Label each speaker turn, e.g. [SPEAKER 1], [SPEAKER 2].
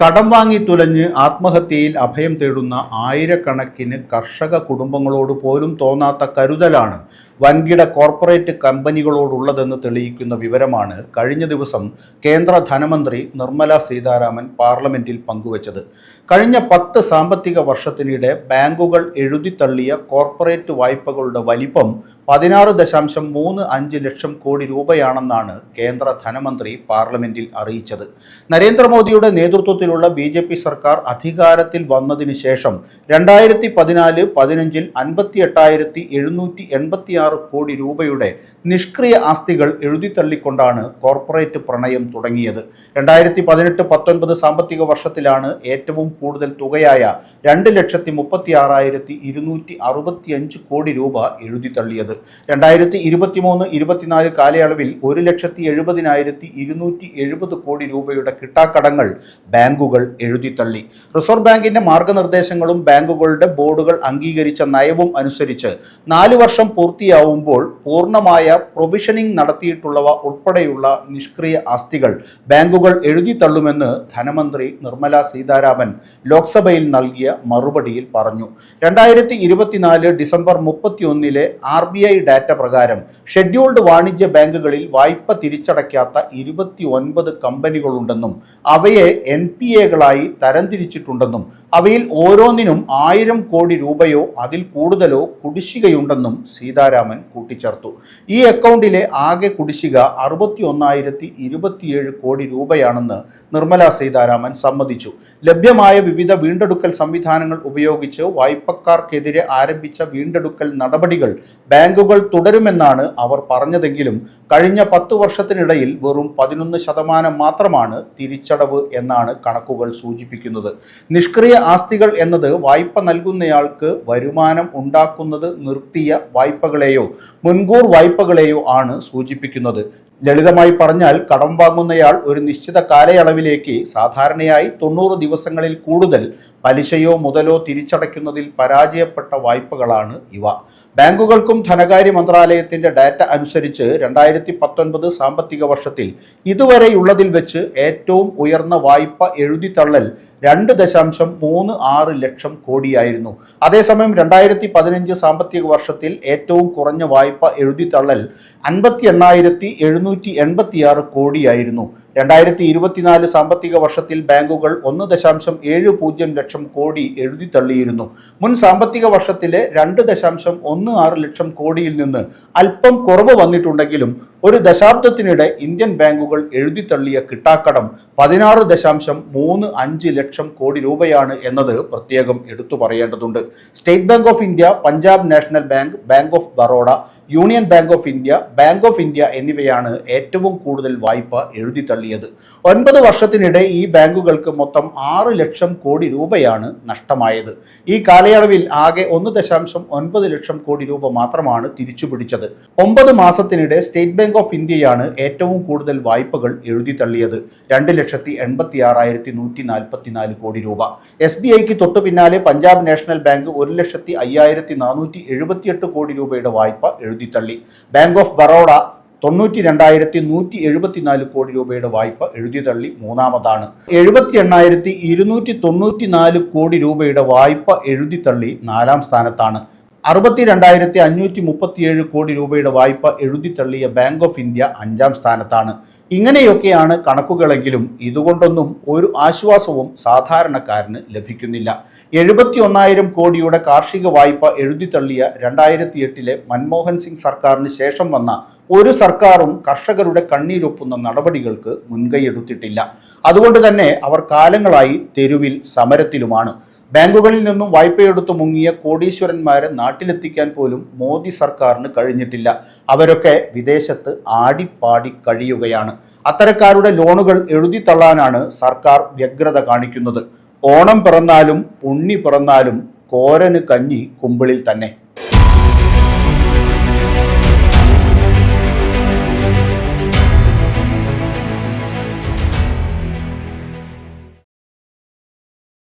[SPEAKER 1] കടം വാങ്ങി തുലഞ്ഞ് ആത്മഹത്യയിൽ അഭയം തേടുന്ന ആയിരക്കണക്കിന് കർഷക കുടുംബങ്ങളോട് പോലും തോന്നാത്ത കരുതലാണ് വൻകിട കോർപ്പറേറ്റ് കമ്പനികളോടുള്ളതെന്ന് തെളിയിക്കുന്ന വിവരമാണ് കഴിഞ്ഞ ദിവസം കേന്ദ്ര ധനമന്ത്രി നിർമ്മല സീതാരാമൻ പാർലമെന്റിൽ പങ്കുവച്ചത്. കഴിഞ്ഞ 10 സാമ്പത്തിക വർഷത്തിനിടെ ബാങ്കുകൾ എഴുതിത്തള്ളിയ കോർപ്പറേറ്റ് വായ്പകളുടെ വലിപ്പം 16.35 ലക്ഷം കോടി രൂപയാണെന്നാണ് കേന്ദ്ര ധനമന്ത്രി പാർലമെന്റിൽ അറിയിച്ചത്. നരേന്ദ്രമോദിയുടെ നേതൃത്വത്തിലുള്ള BJP സർക്കാർ അധികാരത്തിൽ വന്നതിന് ശേഷം 2014-15 58,786 കോടി രൂപയുടെ നിഷ്ക്രിയ ആസ്തികൾ എഴുതിത്തള്ളിക്കൊണ്ടാണ് കോർപ്പറേറ്റ് പ്രണയം തുടങ്ങിയത്. 2018-19 സാമ്പത്തിക വർഷത്തിലാണ് ഏറ്റവും കൂടുതൽ തുകയായ 2,36,265 കോടി രൂപ എഴുതിത്തള്ളിയത്. 2023-24 കാലയളവിൽ 1,70,270 കോടി രൂപയുടെ കിട്ടാക്കടങ്ങൾ ബാങ്കുകൾ എഴുതിത്തള്ളി. റിസർവ് ബാങ്കിന്റെ മാർഗനിർദ്ദേശങ്ങളും ബാങ്കുകളുടെ ബോർഡുകൾ അംഗീകരിച്ച നയവും അനുസരിച്ച് 4 വർഷം പൂർത്തിയാവുമ്പോൾ പൂർണ്ണമായ പ്രൊവിഷനിംഗ് നടത്തിയിട്ടുള്ളവ ഉൾപ്പെടെയുള്ള നിഷ്ക്രിയ ആസ്തികൾ ബാങ്കുകൾ എഴുതിത്തള്ളുമെന്ന് ധനമന്ത്രി നിർമ്മല സീതാരാമൻ ലോക്സഭയിൽ നൽകിയ മറുപടിയിൽ പറഞ്ഞു. 2024 ഡിസംബർ 31 RBI ഡാറ്റ പ്രകാരം ഷെഡ്യൂൾഡ് വാണിജ്യ ബാങ്കുകളിൽ വായ്പ തിരിച്ചടയ്ക്കാത്ത 29 കമ്പനികളുണ്ടെന്നും അവയെ NPA-കളായി തരംതിരിച്ചിട്ടുണ്ടെന്നും അവയിൽ ഓരോന്നിനും 1000 കോടി രൂപയോ അതിൽ കൂടുതലോ കുടിശ്ശികയുണ്ടെന്നും സീതാരാമൻ കൂട്ടിച്ചേർത്തു. ഈ അക്കൗണ്ടിലെ ആകെ കുടിശ്ശിക 61,027 കോടി രൂപയാണെന്ന് നിർമ്മല സീതാരാമൻ സമ്മതിച്ചു. ലഭ്യമായ വിവിധ വീണ്ടെടുക്കൽ സംവിധാനങ്ങൾ ഉപയോഗിച്ച് വായ്പക്കാർക്കെതിരെ ആരംഭിച്ച വീണ്ടെടുക്കൽ നടപടികൾ ബാങ്കുകൾ തുടരുമെന്നാണ് അവർ പറഞ്ഞതെങ്കിലും കഴിഞ്ഞ 10 വർഷത്തിനിടയിൽ വെറും 11% മാത്രമാണ് തിരിച്ചടവ് എന്നാണ് കണക്കുകൾ സൂചിപ്പിക്കുന്നത്. നിഷ്ക്രിയ ആസ്തികൾ എന്നത് വായ്പ നൽകുന്നയാൾക്ക് വരുമാനം ഉണ്ടാക്കുന്നത് നിർത്തിയ വായ്പകളെയോ മുൻകൂർ വായ്പകളെയോ ആണ് സൂചിപ്പിക്കുന്നത്. ലളിതമായി പറഞ്ഞാൽ കടം വാങ്ങുന്നയാൾ ഒരു നിശ്ചിത കാലയളവിലേക്ക് സാധാരണയായി 90 ദിവസങ്ങളിൽ കൂടുതൽ പലിശയോ മുതലോ തിരിച്ചടയ്ക്കുന്നതിൽ പരാജയപ്പെട്ട വായ്പകളാണ് ഇവ. ബാങ്കുകൾക്കും ധനകാര്യ മന്ത്രാലയത്തിന്റെ ഡാറ്റ അനുസരിച്ച് 2019 സാമ്പത്തിക വർഷത്തിൽ ഇതുവരെയുള്ളതിൽ വെച്ച് ഏറ്റവും ഉയർന്ന വായ്പ എഴുതിത്തള്ളൽ 2.36 ലക്ഷം കോടിയായിരുന്നു. അതേസമയം 2015 സാമ്പത്തിക വർഷത്തിൽ ഏറ്റവും കുറഞ്ഞ വായ്പ എഴുതിത്തള്ളൽ 58,786 കോടിയായിരുന്നു. 2024 സാമ്പത്തിക വർഷത്തിൽ ബാങ്കുകൾ 1.70 ലക്ഷം കോടി എഴുതിത്തള്ളിയിരുന്നു. മുൻ സാമ്പത്തിക വർഷത്തിലെ 2.16 ലക്ഷം കോടിയിൽ നിന്ന് അല്പം കുറവ് വന്നിട്ടുണ്ടെങ്കിലും ഒരു ദശാബ്ദത്തിനിടെ ഇന്ത്യൻ ബാങ്കുകൾ എഴുതിത്തള്ളിയ കിട്ടാക്കടം 16.35 ലക്ഷം കോടി രൂപയാണ് എന്നത് പ്രത്യേകം എടുത്തു പറയേണ്ടതുണ്ട്. State bank of India, Punjab national bank, bank of Baroda, union bank of India, bank of India എന്നിവയാണ് ഏറ്റവും കൂടുതൽ വായ്പ എഴുതിത്തള്ളിയത്. 9 വർഷത്തിനിടെ ഈ ബാങ്കുകൾക്ക് മൊത്തം 6 ലക്ഷം കോടി രൂപയാണ് നഷ്ടമായത്. ഈ കാലയളവിൽ ആകെ 1.9 ലക്ഷം കോടി രൂപ മാത്രമാണ് തിരിച്ചുപിടിച്ചത്. 9 മാസത്തിനിടെ സ്റ്റേറ്റ് ബാങ്ക് ഓഫ് ഇന്ത്യയാണ് ഏറ്റവും കൂടുതൽ വായ്പകൾ എഴുതിത്തള്ളിയത്, 2,86,144 കോടി രൂപ. SBIക്ക് തൊട്ടു പിന്നാലെ പഞ്ചാബ് നാഷണൽ ബാങ്ക് 1,05,478 കോടി രൂപയുടെ വായ്പ എഴുതിത്തള്ളി. ബാങ്ക് ഓഫ് ബറോഡ 92,174 കോടി രൂപയുടെ വായ്പ എഴുതിത്തള്ളി മൂന്നാമതാണ്. 78,294 കോടി രൂപയുടെ വായ്പ എഴുതിത്തള്ളി 4-ാം സ്ഥാനത്താണ്. 62,537 കോടി രൂപയുടെ വായ്പ എഴുതിത്തള്ളിയ ബാങ്ക് ഓഫ് ഇന്ത്യ 5-ാം സ്ഥാനത്താണ്. ഇങ്ങനെയൊക്കെയാണ് കണക്കുകളെങ്കിലും ഇതുകൊണ്ടൊന്നും ഒരു ആശ്വാസവും സാധാരണക്കാരന് ലഭിക്കുന്നില്ല. 71,000 കോടിയുടെ കാർഷിക വായ്പ എഴുതിത്തള്ളിയ 2008 മൻമോഹൻ സിംഗ് സർക്കാരിന് ശേഷം വന്ന ഒരു സർക്കാരും കർഷകരുടെ കണ്ണീരൊപ്പുന്ന നടപടികൾക്ക് മുൻകൈയെടുത്തിട്ടില്ല. അതുകൊണ്ട് തന്നെ അവർ കാലങ്ങളായി തെരുവിൽ സമരത്തിലുമാണ്. ബാങ്കുകളിൽ നിന്നും വായ്പയെടുത്ത് മുങ്ങിയ കോടീശ്വരന്മാരെ നാട്ടിലെത്തിക്കാൻ പോലും മോദി സർക്കാരിന് കഴിഞ്ഞിട്ടില്ല. അവരൊക്കെ വിദേശത്ത് ആടിപ്പാടി കഴിയുകയാണ്. അത്തരക്കാരുടെ ലോണുകൾ എഴുതിത്തള്ളാനാണ് സർക്കാർ വ്യഗ്രത കാണിക്കുന്നത്. ഓണം പിറന്നാലും ഉണ്ണി പിറന്നാലും കോരന് കഞ്ഞി കുമ്പിളിൽ തന്നെ.